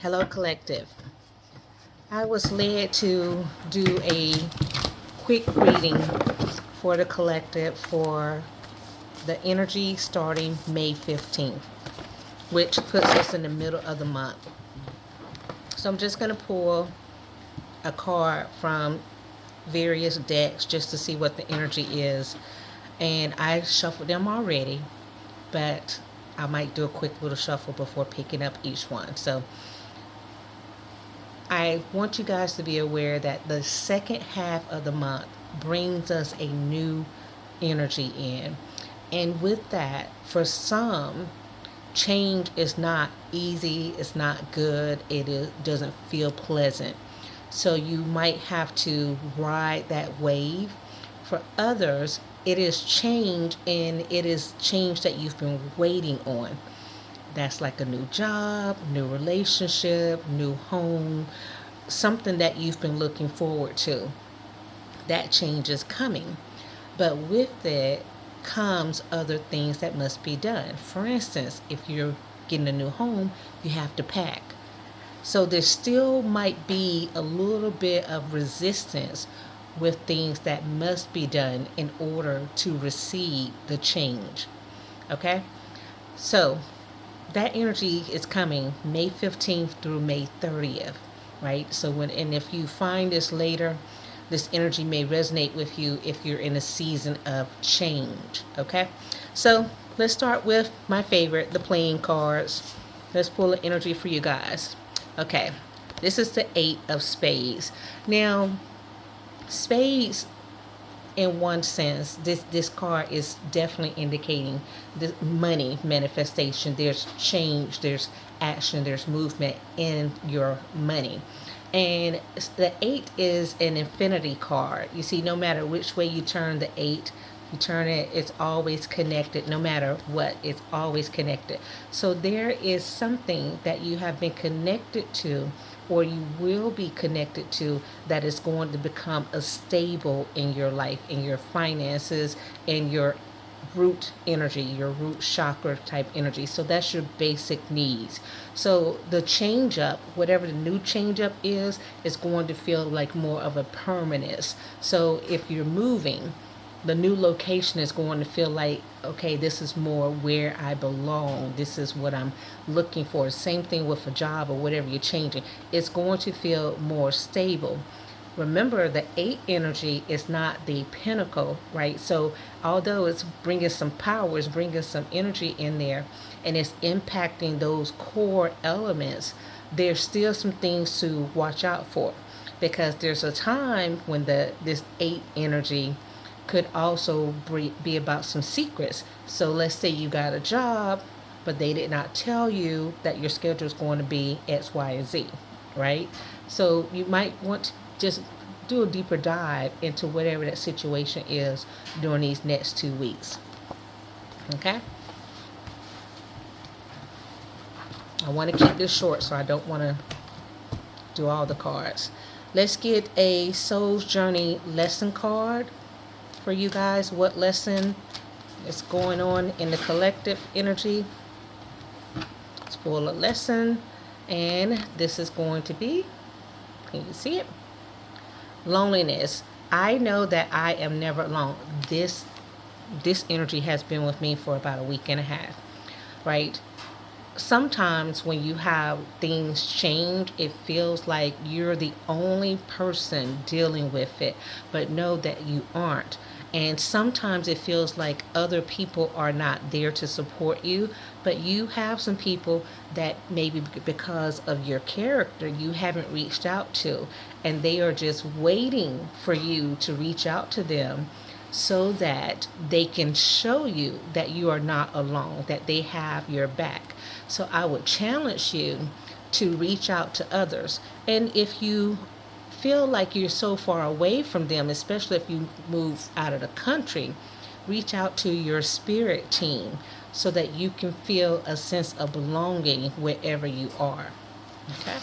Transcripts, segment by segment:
Hello, Collective. I was led to do a quick reading for the collective for the energy starting May 15th, which puts us in the middle of the month. So I'm just going to pull a card from various decks just to see what the energy is. And I shuffled them already, but I might do a quick little shuffle before picking up each one. So I want you guys to be aware that the second half of the month brings us a new energy in. And with that, for some, change is not easy, it's not good, doesn't feel pleasant. So you might have to ride that wave. For others, it is change, and it is change that you've been waiting on. That's like a new job, new relationship, new home, something that you've been looking forward to. That change is coming. But with it comes other things that must be done. For instance, if you're getting a new home, you have to pack. So there still might be a little bit of resistance with things that must be done in order to receive the change. Okay? So that energy is coming May 15th through May 30th, right? And if you find this later, this energy may resonate with you if you're in a season of change, okay? So let's start with my favorite, the playing cards. Let's pull the energy for you guys. Okay, this is the Eight of Spades. Now, spades, in one sense, this card is definitely indicating the money manifestation. There's change, there's action, there's movement in your money. And the eight is an infinity card. You see, no matter which way you turn the eight, you turn it, it's always connected. No matter what, it's always connected. So there is something that you have been connected to, or you will be connected to, that is going to become a stable in your life, in your finances, in your root energy, your root chakra type energy. So that's your basic needs. So the change up, whatever the new change up is going to feel like more of a permanence. So if you're moving, the new location is going to feel like, okay, this is more where I belong. This is what I'm looking for. Same thing with a job or whatever you're changing. It's going to feel more stable. Remember, the eight energy is not the pinnacle, right? So although it's bringing some power, it's bringing some energy in there, and it's impacting those core elements, there's still some things to watch out for, because there's a time when this eight energy could also be about some secrets. So let's say you got a job, but they did not tell you that your schedule is going to be X, Y, and Z, right? So you might want to just do a deeper dive into whatever that situation is during these next 2 weeks. Okay? I want to keep this short, so I don't want to do all the cards. Let's get a Soul's Journey lesson card for you guys. What lesson is going on in the collective energy? Let's pull a lesson, and this is going to be, can you see it? Loneliness. I know that I am never alone. This energy has been with me for about a week and a half, right? Sometimes when you have things change, it feels like you're the only person dealing with it, but know that you aren't. And sometimes it feels like other people are not there to support you, but you have some people that maybe because of your character you haven't reached out to, and they are just waiting for you to reach out to them so that they can show you that you are not alone, that they have your back. So I would challenge you to reach out to others. And if you feel like you're so far away from them, especially if you move out of the country, reach out to your spirit team so that you can feel a sense of belonging wherever you are. Okay?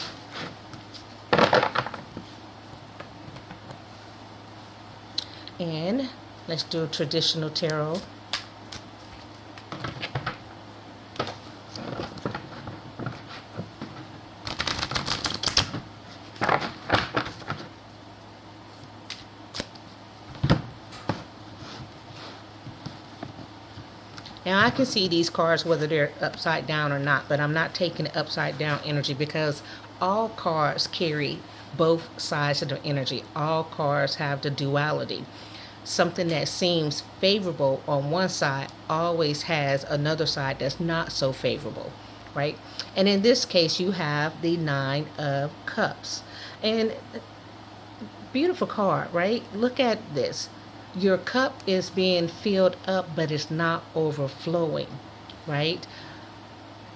And let's do a traditional tarot. Now I can see these cards whether they're upside down or not, but I'm not taking the upside down energy because all cards carry both sides of the energy. All cards have the duality. Something that seems favorable on one side always has another side that's not so favorable, right? And in this case, you have the Nine of Cups. And beautiful card, right? Look at this. Your cup is being filled up, but it's not overflowing, right?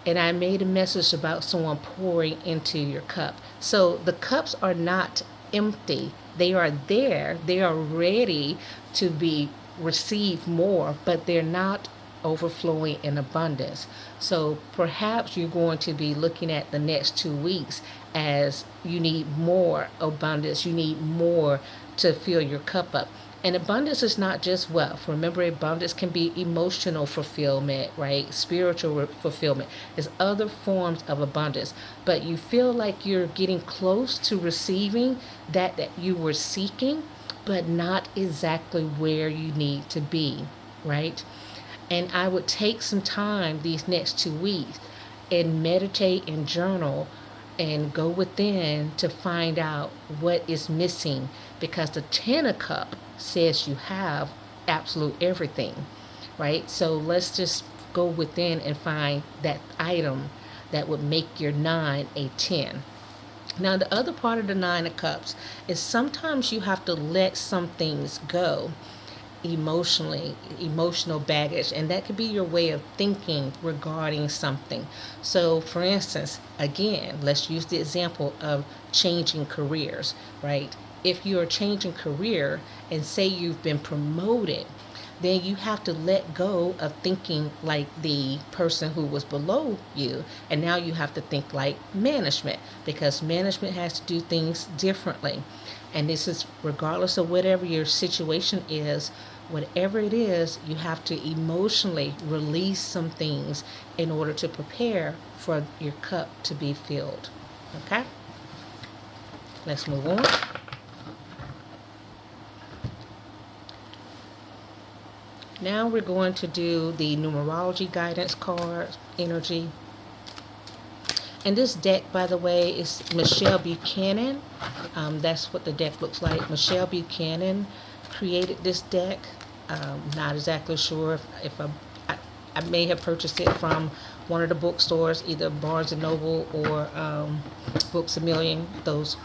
And I made a message about someone pouring into your cup. So the cups are not empty. They are there. They are ready to be received more, but they're not overflowing in abundance. So perhaps you're going to be looking at the next 2 weeks as you need more abundance. You need more to fill your cup up. And abundance is not just wealth. Remember, abundance can be emotional fulfillment, right? Spiritual fulfillment. There's other forms of abundance. But you feel like you're getting close to receiving that you were seeking, but not exactly where you need to be, right? And I would take some time these next 2 weeks and meditate and journal and go within to find out what is missing, because the Ten of Cup says you have absolute everything, right? So let's just go within and find that item that would make your 9 a 10. Now, the other part of the Nine of Cups is sometimes you have to let some things go emotionally, emotional baggage, and that could be your way of thinking regarding something. So for instance, again, let's use the example of changing careers, right? If you're changing career and say you've been promoted, then you have to let go of thinking like the person who was below you, and now you have to think like management, because management has to do things differently. And this is regardless of whatever your situation is. Whatever it is, you have to emotionally release some things in order to prepare for your cup to be filled. Okay? Let's move on. Now we're going to do the numerology guidance card energy. And this deck, by the way, is Michelle Buchanan. That's what the deck looks like. Michelle Buchanan created this deck. Not exactly sure if I may have purchased it from one of the bookstores, either Barnes and Noble or Books A Million. Those,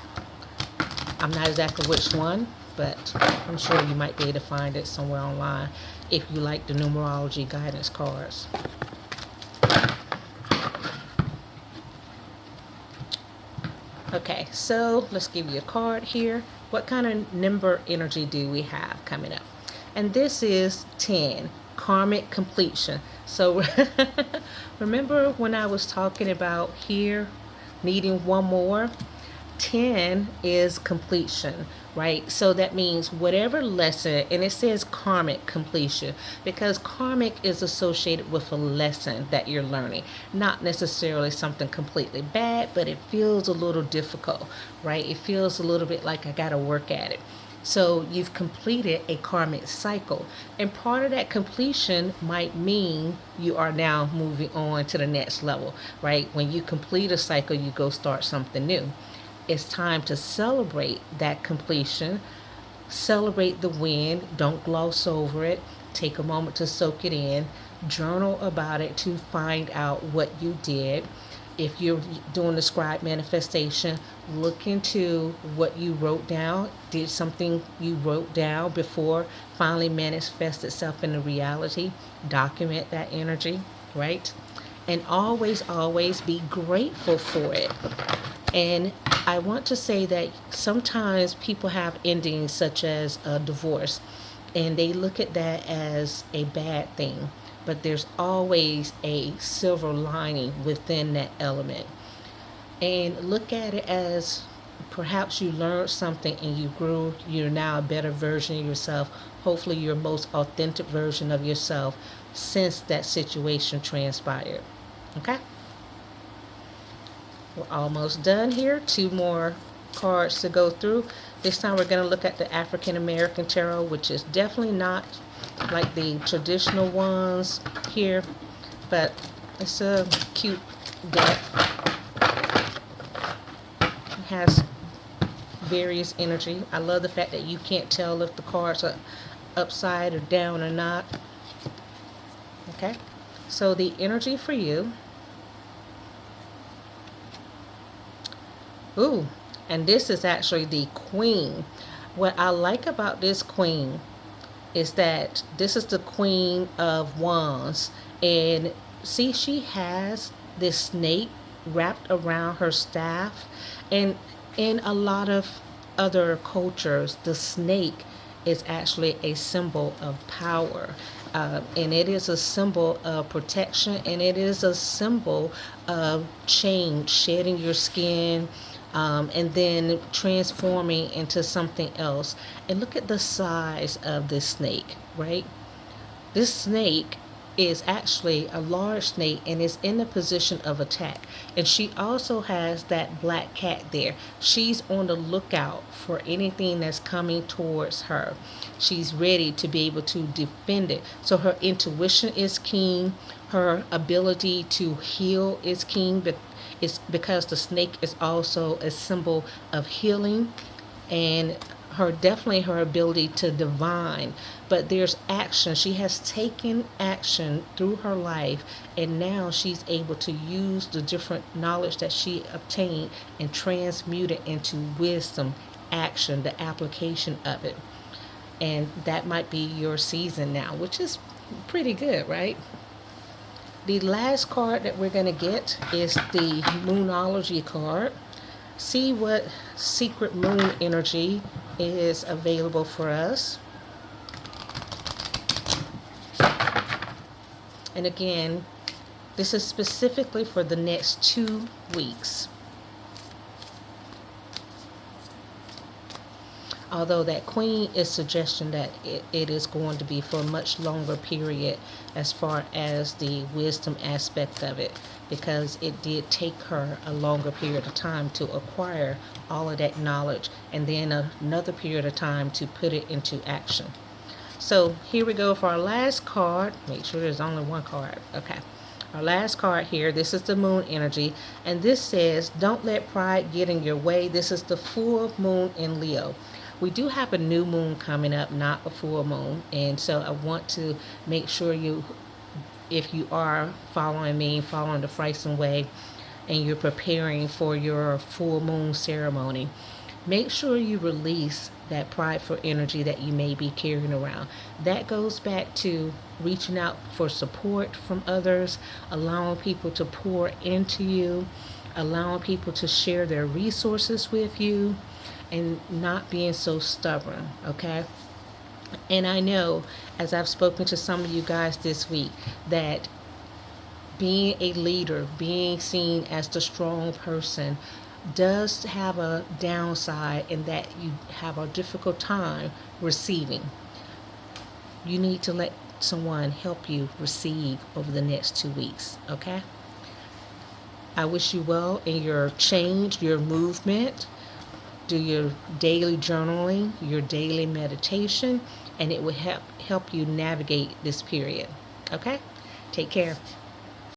I'm not exactly which one, but I'm sure you might be able to find it somewhere online if you like the numerology guidance cards. Okay, so let's give you a card here. What kind of number energy do we have coming up? And this is 10, karmic completion. So remember when I was talking about here needing one more? 10 is completion, right? So that means whatever lesson, and it says karmic completion because karmic is associated with a lesson that you're learning, not necessarily something completely bad, but it feels a little difficult, right? It feels a little bit like I got to work at it. So you've completed a karmic cycle, and part of that completion might mean you are now moving on to the next level, right? When you complete a cycle, you go start something new. It's time to celebrate that completion. Celebrate the win. Don't gloss over it. Take a moment to soak it in. Journal about it to find out what you did. If you're doing the scribe manifestation, look into what you wrote down. Did something you wrote down before finally manifest itself into reality? Document that energy, right? And always, always be grateful for it. And I want to say that sometimes people have endings such as a divorce, and they look at that as a bad thing. But there's always a silver lining within that element. And look at it as perhaps you learned something and you grew. You're now a better version of yourself. Hopefully your most authentic version of yourself since that situation transpired. Okay? We're almost done here. 2 more cards to go through. This time we're going to look at the African American Tarot, which is definitely not like the traditional ones here, but it's a cute deck. It has various energy. I love the fact that you can't tell if the cards are upside or down or not. Okay, so the energy for you. Ooh, and this is actually the Queen. What I like about this Queen is that this is the Queen of Wands. And see, she has this snake wrapped around her staff. And in a lot of other cultures, the snake is actually a symbol of power. And it is a symbol of protection, and it is a symbol of change, shedding your skin, and then transforming into something else. And look at the size of this snake, right? This snake is actually a large snake and is in the position of attack. And she also has that black cat there. She's on the lookout for anything that's coming towards her. She's ready to be able to defend it. So her intuition is keen. Her ability to heal is keen, but it's because the snake is also a symbol of healing, and her ability to divine. But there's action. She has taken action through her life, and now she's able to use the different knowledge that she obtained and transmute it into wisdom, action, the application of it. And that might be your season now, which is pretty good, right? The last card that we're going to get is the Moonology card. See what secret moon energy is available for us. And again, this is specifically for the next 2 weeks. Although that Queen is suggesting that it is going to be for a much longer period as far as the wisdom aspect of it, because it did take her a longer period of time to acquire all of that knowledge, and then another period of time to put it into action. So here we go for our last card. Make sure there's only one card. Okay. Our last card here, this is the moon energy, and this says, don't let pride get in your way. This is the full moon in Leo. We do have a new moon coming up, not a full moon, and so I want to make sure you, if you are following me, following the Freisen way, and you're preparing for your full moon ceremony, make sure you release that prideful energy that you may be carrying around. That goes back to reaching out for support from others, allowing people to pour into you, allowing people to share their resources with you, and not being so stubborn, okay? And I know, as I've spoken to some of you guys this week, that being a leader, being seen as the strong person, does have a downside in that you have a difficult time receiving. You need to let someone help you receive over the next 2 weeks, okay? I wish you well in your change, your movement. Do your daily journaling, your daily meditation, and it will help you navigate this period. Okay? Take care.